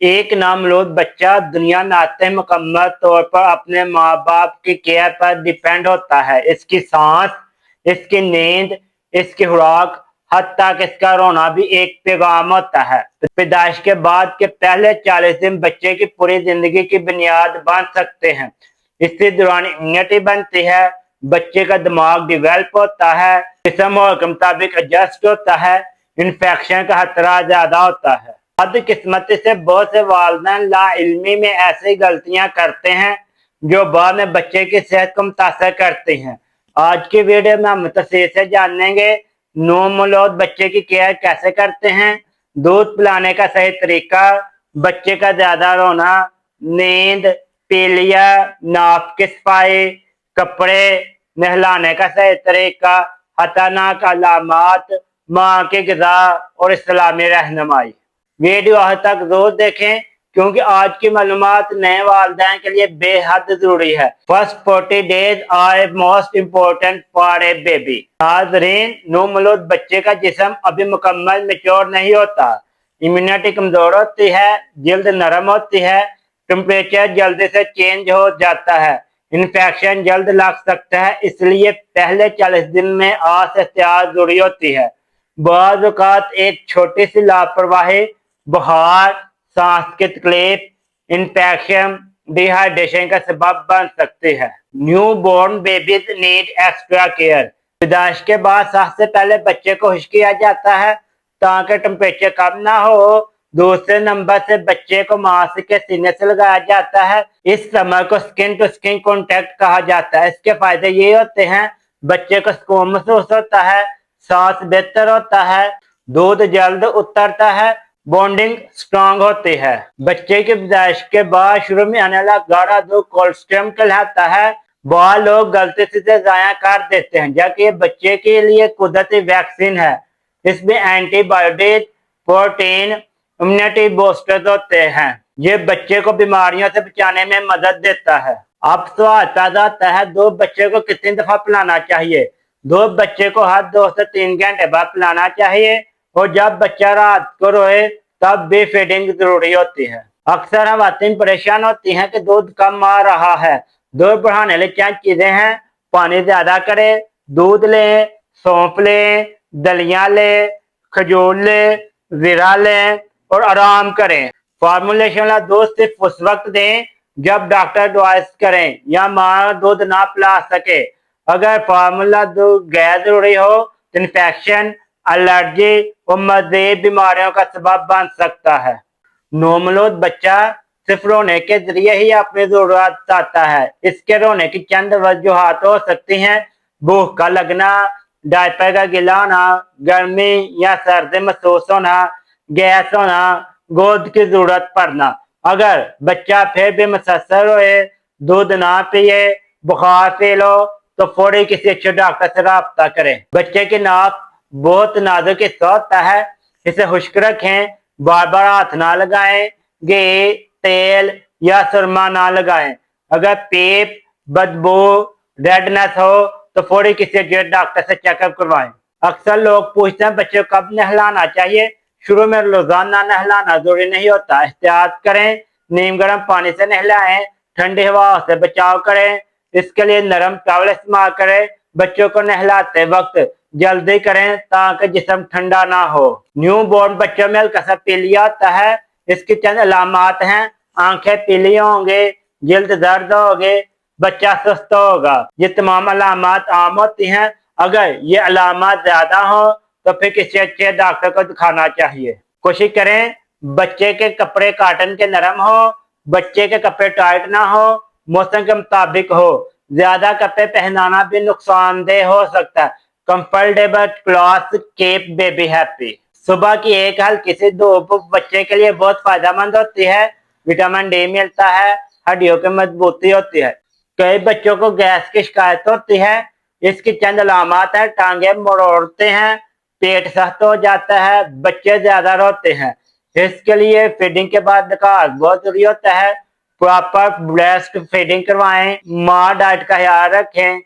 एक नामौलूद बच्चा दुनिया में आते ही मुकम्मल तौर पर अपने माँ बाप की केयर पर डिपेंड होता है। इसकी सांस, इसकी नींद, इसकी खुराक, हत्ता कि इसका रोना भी एक पैगाम होता है। पैदाइश के बाद के पहले 40 दिन बच्चे की पूरी जिंदगी की बुनियाद बन सकते हैं। इसी दौरान इम्यूनिटी बनती है, बच्चे का दिमाग डेवलप होता है, जिस्म माहौल के मुताबिक एडजस्ट होता है, इन्फेक्शन का खतरा ज्यादा होता है। बदकिस्मती से बहुत से वालिदैन लाइल्मी में ऐसी गलतियां करते हैं जो बाद में बच्चे की सेहत को मुतासर करती हैं। आज की वीडियो में हम तफसील से जानेंगे नवमौलूद बच्चे की केयर कैसे करते हैं, दूध पिलाने का सही तरीका, बच्चे का ज्यादा रोना, नींद, पीलिया, नाप की सफाई, कपड़े, नहलाने का सही तरीका, खतरनाक अलामात, माँ की ग़िज़ा और इस्लामी रहनुमाई। वीडियो आखिर तक जरूर देखें क्योंकि आज की मालूमात नए वालिदैन के लिए बेहद जरूरी है। First 40 days are most important for a baby. नाज़रीन, नवमौलूद बच्चे का जिस्म अभी मुकम्मल मैच्योर नहीं होता, इम्यूनिटी कमजोर होती है, जल्द नरम होती है, टेम्परेचर जल्दी से चेंज हो जाता है, इन्फेक्शन जल्द लग सकता है। इसलिए पहले 40 दिन में खास एहतियात जरूरी होती है। बाज़ औक़ात एक छोटी सी लापरवाही बुखार, सांस की तकलीफ, इन्फेक्शन, डिहाइड्रेशन का सबब बन सकती है। New born babies need extra care. पैदाइश के बाद सबसे पहले बच्चे को खुश किया जाता है ताकि टेम्परेचर कम ना हो। दूसरे नंबर से बच्चे को माँ के सीने से लगाया जाता है। इस समय को स्किन टू स्किन कॉन्टेक्ट कहा जाता है। इसके फायदे ये होते हैं, बच्चे को सुकून महसूस होता है, सांस बेहतर होता है, दूध जल्द उतरता है, बॉन्डिंग स्ट्रांग होती है। बच्चे की पैदाइश के बाद शुरू में आने वाला गाढ़ा दूध कोलेस्ट्रम कहलाता है। बहुत लोग गलती से जाया कर देते हैं जबकि ये बच्चे के लिए कुदरती वैक्सीन है। इसमें एंटीबायोटिक, प्रोटीन, इम्यूनिटी बूस्टर्स होते हैं। ये बच्चे को बीमारियों से बचाने में मदद देता है। अब सवाल पैदा होता है, दूध बच्चे को कितनी दफा पिलाना चाहिए? दूध बच्चे को हर 2 से 3 घंटे बाद पिलाना चाहिए और जब बच्चा रात को रोए तब भी फीडिंग जरूरी होती है। अक्सर खवातीन परेशान होती हैं कि दूध कम आ रहा है। दूध बढ़ाने लिए क्या चीजें हैं? पानी ज्यादा करें, दूध लें, सौंफ लें, दलिया लें, खजूर लें, जीरा लें और आराम करें। फॉर्मुलेशन वाला दूध सिर्फ उस वक्त दें जब डॉक्टर एडवाइस करें या माँ दूध ना पिला सके। अगर फार्मूला दूध गैर जरूरी हो तो इन्फेक्शन, एलर्जी और मजीद बीमारियों का सबब बन सकता है। नवमौलूद बच्चा सिर्फ रोने के जरिए ही अपनी जरूरत चाहता है। इसके रोने की चंद वजूहात हो सकती हैं: भूख का लगना, डायपर का गीला होना, गर्मी या सर्दी महसूस होना, गैस होना, गोद की जरूरत पड़ना। अगर बच्चा फिर भी मुसलसल रोए, दूध ना पिए, बुखार फील हो तो फौरी किसी अच्छे डॉक्टर से राब्ता करें। बच्चे की नाक बहुत नाजुक हिस्सा होता है, इसे खुश्क रखें, बार बार हाथ ना लगाएं, घी, तेल या सुरमा ना लगाएं। अगर पीप, बदबू, रेडनेस हो तो फौरी किसी अच्छे डॉक्टर से चेकअप करवाएं। अक्सर लोग पूछते हैं बच्चे को कब नहलाना चाहिए? शुरू में रोजाना नहलाना जरूरी नहीं होता, एहतियात करें, नीम गर्म पानी से नहलाएं, ठंडी हवा से बचाव करें, इसके लिए नरम टॉवल इस्तेमाल करें। बच्चों को नहलाते वक्त जल्दी करें ताकि जिस्म ठंडा ना हो। न्यू बोर्न बच्चों में हल्का सा पीलिया होता है। इसकी चंद अलामात हैं: आंखें पीली होंगे, जल्द दर्द होगे, बच्चा सुस्त होगा। ये तमाम अलामात आम होती हैं। अगर ये अलामात ज्यादा हो तो फिर किसी अच्छे डॉक्टर को दिखाना चाहिए। कोशिश करें बच्चे के कपड़े कॉटन के नरम हो, बच्चे के कपड़े टाइट ना हो, मौसम के मुताबिक हो। ज्यादा कपड़े पहनाना भी नुकसानदेह हो सकता है। Comfortable cloth keep baby happy. सुबह की एक हल्की सी धूप बच्चे के लिए बहुत फायदेमंद होती है। विटामिन डी मिलता है, हड्डियों की मजबूती होती है। कई बच्चों को गैस की शिकायत होती है। इसकी चंद अलामात है: टांगे मरोड़ते हैं, पेट सख्त हो जाता है, बच्चे ज्यादा रोते हैं। इसके लिए फीडिंग के बाद निकास बहुत जरूरी होता है। प्रॉपर ब्रेस्ट फीडिंग करवाएं, माँ डाइट का ख्याल रखें।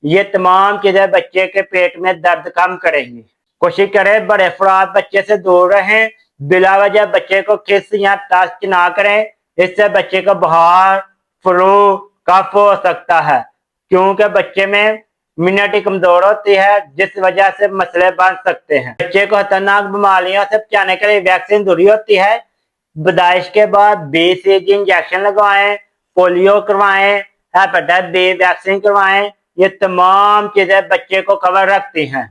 ये तमाम चीजें बच्चे के पेट में दर्द कम करेंगी। कोशिश करें बड़े अफराद बच्चे से दूर रहें। بلا وجہ بچے کو کس یا ٹچ نہ کریں، اس سے بچے کو بخار، فلو، کف ہو سکتا ہے، کیونکہ بچے میں امیونٹی کمزور ہوتی ہے، جس وجہ سے مسئلے بن سکتے ہیں۔ بچے کو خطرناک بیماریوں سے بچانے کے لیے ویکسین ضروری ہوتی ہے۔ پیدائش کے بعد BCG انجیکشن لگوائیں، پولیو کروائیں، ہیپاٹائٹس B ویکسین کروائیں، یہ تمام چیزیں بچے کو کور رکھتی ہیں۔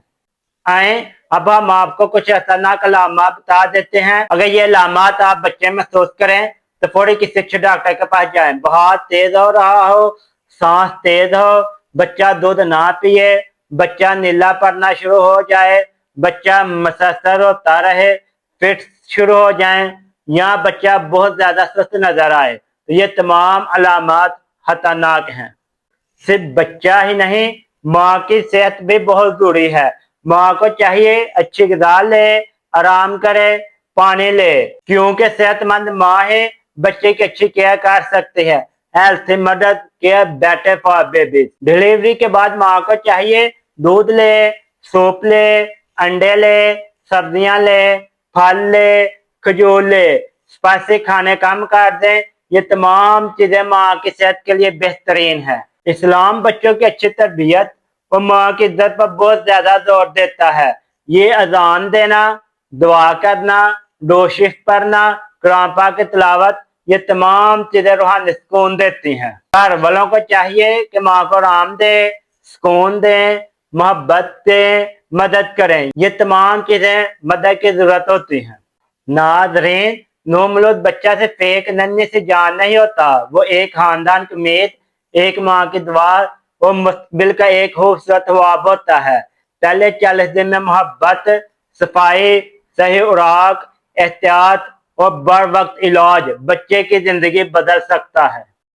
آئیں اب ہم آپ کو کچھ خطرناک علامات بتا دیتے ہیں۔ اگر یہ علامات آپ بچے میں محسوس کریں تو فوری کسی اچھے ڈاکٹر کے پاس جائیں۔ بخار تیز ہو رہا ہو، سانس تیز ہو، بچہ دودھ نہ پیے، بچہ نیلا پڑنا شروع ہو جائے، بچہ مسحور ہوتا رہے، فٹس شروع ہو جائیں، یا بچہ بہت زیادہ سست نظر آئے، تو یہ تمام علامات خطرناک ہیں۔ صرف بچہ ہی نہیں، ماں کی صحت بھی بہت ضروری ہے۔ ماں کو چاہیے اچھی غذا لے، آرام کرے، پانی لے، کیونکہ صحت مند ماں ہی بچے کی اچھی کیئر کر سکتی ہے۔ Healthy mother care better for babies. Delivery کے بعد ماں کو چاہیے دودھ لے، سوپ لے، انڈے لے، سبزیاں لے، پھل لے، کھجور لے، اسپائسی کھانے کم کر دیں۔ یہ تمام چیزیں ماں کی صحت کے لیے بہترین ہے۔ اسلام بچوں کی اچھی تربیت اور ماں کی عزت پر بہت زیادہ زور دیتا ہے۔ یہ اذان دینا، دعا کرنا، دوشف پڑھنا، قرآن پاک کی تلاوت، یہ تمام چیزیں روحانی سکون دیتی ہیں۔ گھر والوں کو چاہیے کہ ماں کو آرام دے، سکون دیں، محبت دیں، مدد کریں۔ یہ تمام چیزیں مدد کی ضرورت ہوتی ہیں۔ ناظرین، نومولود بچہ صرف ایک ننھی سی جان نہیں ہوتا، وہ ایک خاندان کی امید، ایک ماں کی دعا اور مستقبل کا ایک خوبصورت خواب ہوتا ہے۔ پہلے 40 دن میں محبت، صفائی، صحیح خوراک، احتیاط اور بر وقت علاج بچے کی زندگی بدل سکتا ہے۔